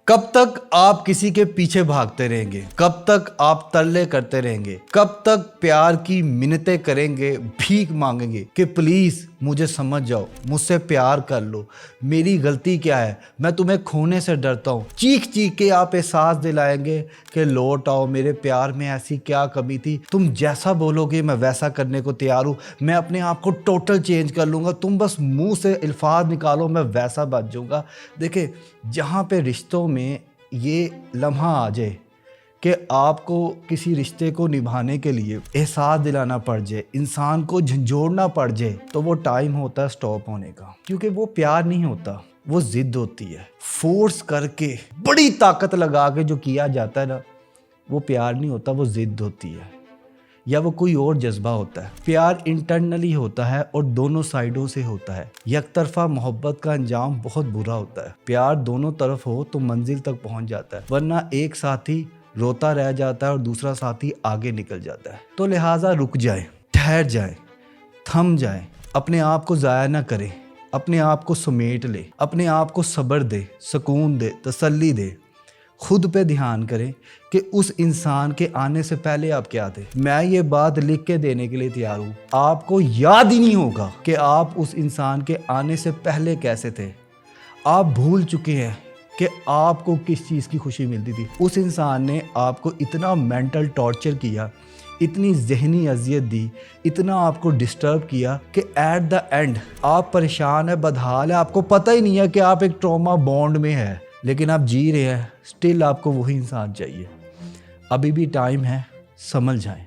کب تک آپ کسی کے پیچھے بھاگتے رہیں گے؟ کب تک آپ ترلے کرتے رہیں گے؟ کب تک پیار کی منتیں کریں گے، بھیک مانگیں گے کہ پلیز مجھے سمجھ جاؤ، مجھ سے پیار کر لو، میری غلطی کیا ہے، میں تمہیں کھونے سے ڈرتا ہوں۔ چیخ چیخ کے آپ احساس دلائیں گے کہ لوٹ آؤ، میرے پیار میں ایسی کیا کمی تھی، تم جیسا بولو گے میں ویسا کرنے کو تیار ہوں، میں اپنے آپ کو ٹوٹل چینج کر لوں گا، تم بس منہ سے الفاظ نکالو میں ویسا بن جاؤں گا۔ دیکھیں، جہاں پہ رشتوں میں یہ لمحہ آ جائے کہ آپ کو کسی رشتے کو نبھانے کے لیے احساس دلانا پڑ جائے، انسان کو جھنجھوڑنا پڑ جائے، تو وہ ٹائم ہوتا ہے سٹاپ ہونے کا، کیونکہ وہ پیار نہیں ہوتا، وہ ضد ہوتی ہے۔ فورس کر کے بڑی طاقت لگا کے جو کیا جاتا ہے نا، وہ پیار نہیں ہوتا، وہ ضد ہوتی ہے یا وہ کوئی اور جذبہ ہوتا ہے۔ پیار انٹرنلی ہوتا ہے اور دونوں سائیڈوں سے ہوتا ہے۔ یک طرفہ محبت کا انجام بہت برا ہوتا ہے۔ پیار دونوں طرف ہو تو منزل تک پہنچ جاتا ہے، ورنہ ایک ساتھی روتا رہ جاتا ہے اور دوسرا ساتھی آگے نکل جاتا ہے۔ تو لہٰذا رک جائیں، ٹھہر جائیں، تھم جائیں، اپنے آپ کو ضائع نہ کریں، اپنے آپ کو سمیٹ لیں، اپنے آپ کو صبر دے، سکون دے، تسلی دے، خود پہ دھیان کریں کہ اس انسان کے آنے سے پہلے آپ کیا تھے۔ میں یہ بات لکھ کے دینے کے لیے تیار ہوں، آپ کو یاد ہی نہیں ہوگا کہ آپ اس انسان کے آنے سے پہلے کیسے تھے۔ آپ بھول چکے ہیں کہ آپ کو کس چیز کی خوشی ملتی تھی۔ اس انسان نے آپ کو اتنا مینٹل ٹارچر کیا، اتنی ذہنی اذیت دی، اتنا آپ کو ڈسٹرب کیا کہ ایٹ دا اینڈ آپ پریشان ہیں، بدحال ہے، آپ کو پتہ ہی نہیں ہے کہ آپ ایک ٹراما بانڈ میں ہے، لیکن آپ جی رہے ہیں، سٹل آپ کو وہی انسان چاہیے۔ ابھی بھی ٹائم ہے، سنبھل جائیں۔